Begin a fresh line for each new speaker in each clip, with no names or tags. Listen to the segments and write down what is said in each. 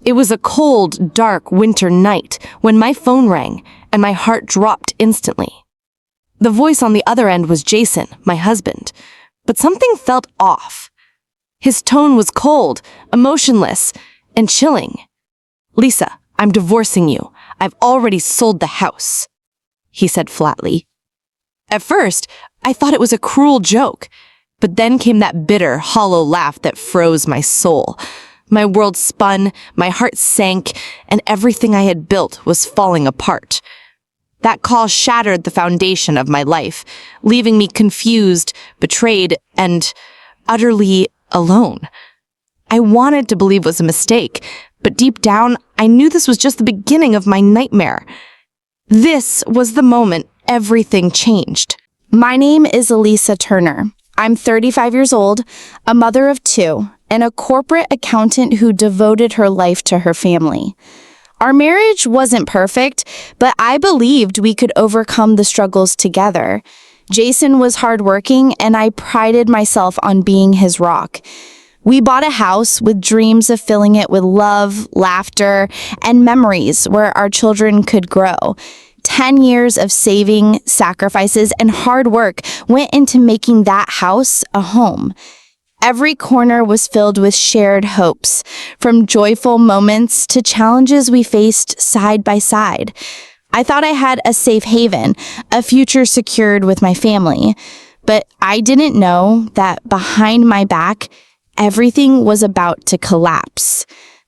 It was a cold, dark winter night when my phone rang and my heart dropped instantly. The voice on the other end was Jason, my husband, but something felt off. His tone was cold, emotionless, and chilling. "Lisa, I'm divorcing you. I've already sold the house," he said flatly. At first, I thought it was a cruel joke, but then came that bitter, hollow laugh that froze my soul. My world spun, my heart sank, and everything I had built was falling apart. That call shattered the foundation of my life, leaving me confused, betrayed, and utterly alone. I wanted to believe it was a mistake, but deep down, I knew this was just the beginning of my nightmare. This was the moment everything changed.
My name is Elisa Turner. I'm 35 years old, a mother of 2, and a corporate accountant who devoted her life to her family. Our marriage wasn't perfect, but I believed we could overcome the struggles together. Jason was hardworking, and I prided myself on being his rock. We bought a house with dreams of filling it with love, laughter, and memories where our children could grow. 10 years of saving, sacrifices, and hard work went into making that house a home. Every corner was filled with shared hopes, from joyful moments to challenges we faced side by side. I thought I had a safe haven, a future secured with my family. But I didn't know that behind my back, everything was about to collapse.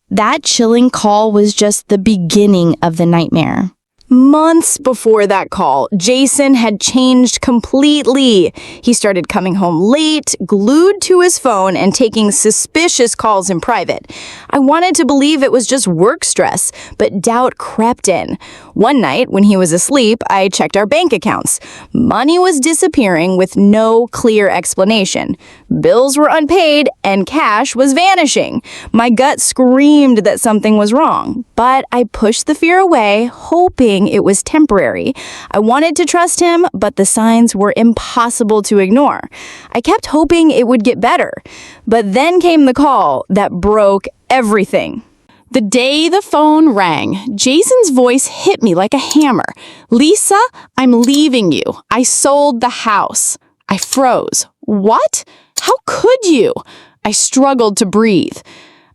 That chilling call was just the beginning of the nightmare.
Months before that call, Jason had changed completely. He started coming home late, glued to his phone, and taking suspicious calls in private. I wanted to believe it was just work stress, but doubt crept in. One night, when he was asleep, I checked our bank accounts. Money was disappearing with no clear explanation. Bills were unpaid, and cash was vanishing. My gut screamed that something was wrong, but I pushed the fear away, hoping it was temporary. I wanted to trust him, but the signs were impossible to ignore. I kept hoping it would get better. But then came the call that broke everything.
The day the phone rang, Jason's voice hit me like a hammer. "Lisa, I'm leaving you. I sold the house." I froze. "What? How could you?" I struggled to breathe.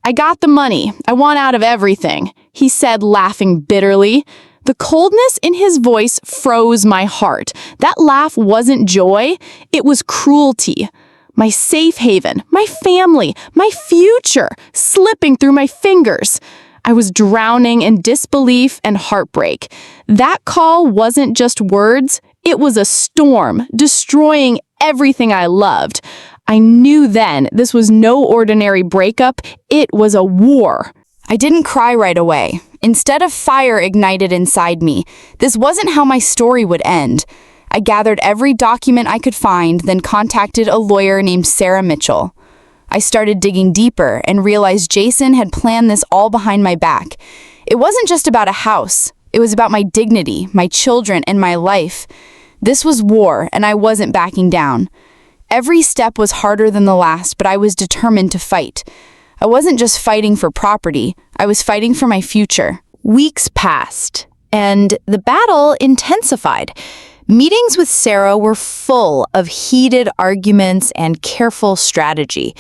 "I got the money. I want out of everything," he said, laughing bitterly. The coldness in his voice froze my heart. That laugh wasn't joy, it was cruelty. My safe haven, my family, my future, slipping through my fingers. I was drowning in disbelief and heartbreak. That call wasn't just words, it was a storm, destroying everything I loved. I knew then this was no ordinary breakup, it was a war. I didn't cry right away. Instead, a fire ignited inside me. This wasn't how my story would end. I gathered every document I could find, then contacted a lawyer named Sarah Mitchell. I started digging deeper and realized Jason had planned this all behind my back. It wasn't just about a house. It was about my dignity, my children, and my life. This was war, and I wasn't backing down. Every step was harder than the last, but I was determined to fight. I wasn't just fighting for property, I was fighting for my future. Weeks passed, and the battle intensified. Meetings with Sarah were full of heated arguments and careful strategy.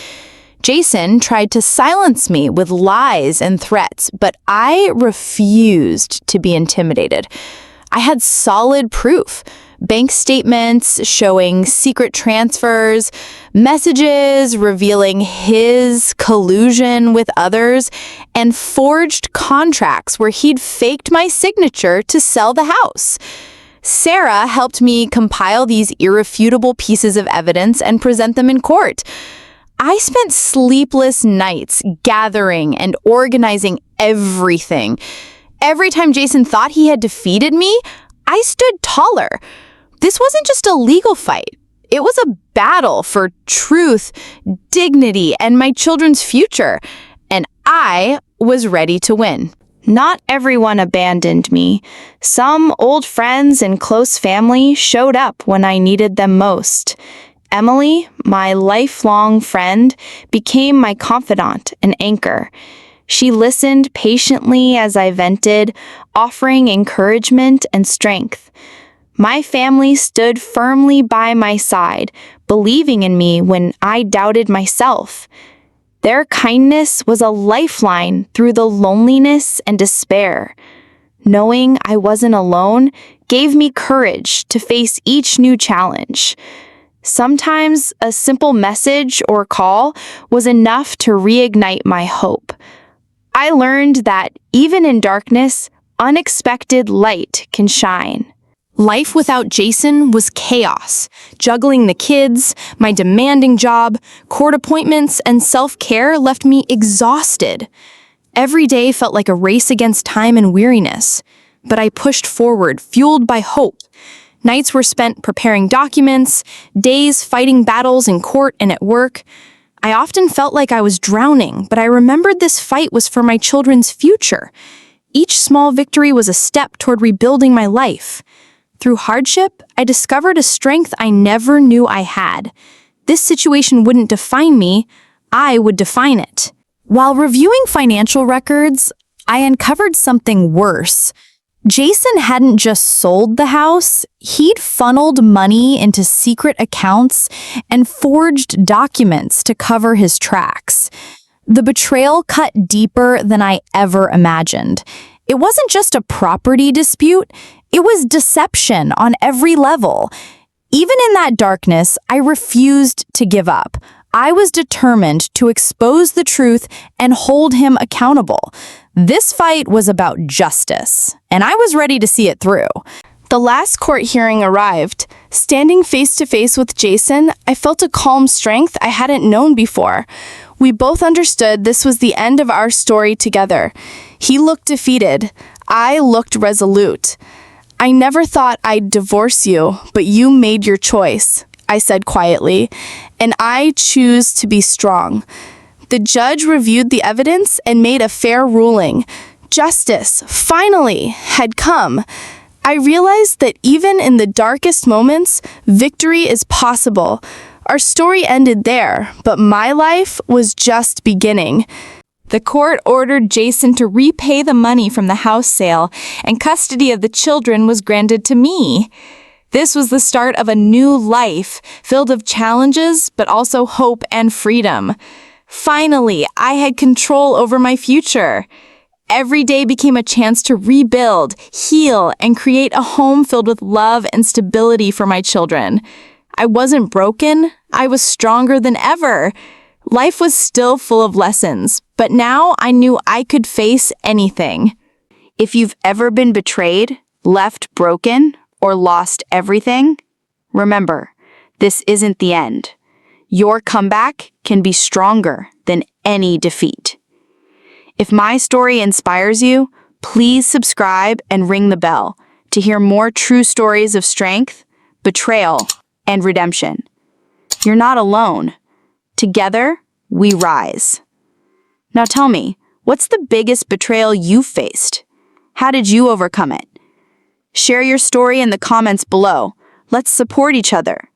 Jason tried to silence me with lies and threats, but I refused to be intimidated. I had solid proof. Bank statements showing secret transfers, messages revealing his collusion with others, and forged contracts where he'd faked my signature to sell the house. Sarah helped me compile these irrefutable pieces of evidence and present them in court. I spent sleepless nights gathering and organizing everything. Every time Jason thought he had defeated me, I stood taller. This wasn't just a legal fight. It was a battle for truth, dignity, and my children's future. And I was ready to win. Not everyone abandoned me. Some old friends and close family showed up when I needed them most.
Emily, my lifelong friend, became my confidant and anchor. She listened patiently as I vented, offering encouragement and strength. My family stood firmly by my side, believing in me when I doubted myself. Their kindness was a lifeline through the loneliness and despair. Knowing I wasn't alone gave me courage to face each new challenge. Sometimes a simple message or call was enough to reignite my hope. I learned that even in darkness, unexpected light can shine.
Life without Jason was chaos. Juggling the kids, my demanding job, court appointments, and self-care left me exhausted. Every day felt like a race against time and weariness, but I pushed forward, fueled by hope. Nights were spent preparing documents, days fighting battles in court and at work. I often felt like I was drowning, but I remembered this fight was for my children's future. Each small victory was a step toward rebuilding my life. Through hardship, I discovered a strength I never knew I had. This situation wouldn't define me, I would define it.
While reviewing financial records, I uncovered something worse. Jason hadn't just sold the house, he'd funneled money into secret accounts and forged documents to cover his tracks. The betrayal cut deeper than I ever imagined. It wasn't just a property dispute, it was deception on every level. Even in that darkness, I refused to give up. I was determined to expose the truth and hold him accountable. This fight was about justice, and I was ready to see it through.
The last court hearing arrived. Standing face to face with Jason, I felt a calm strength I hadn't known before. We both understood this was the end of our story together. He looked defeated. I looked resolute. "I never thought I'd divorce you, but you made your choice," I said quietly, "and I choose to be strong." The judge reviewed the evidence and made a fair ruling. Justice, finally, had come. I realized that even in the darkest moments, victory is possible. Our story ended there, but my life was just beginning.
The court ordered Jason to repay the money from the house sale, and custody of the children was granted to me. This was the start of a new life, filled with challenges, but also hope and freedom. Finally, I had control over my future. Every day became a chance to rebuild, heal, and create a home filled with love and stability for my children. I wasn't broken, I was stronger than ever. Life was still full of lessons, but now I knew I could face anything.
If you've ever been betrayed, left broken, or lost everything, remember, this isn't the end. Your comeback can be stronger than any defeat. If my story inspires you, please subscribe and ring the bell to hear more true stories of strength, betrayal, and redemption. You're not alone. Together, we rise. Now tell me, what's the biggest betrayal you've faced? How did you overcome it? Share your story in the comments below. Let's support each other.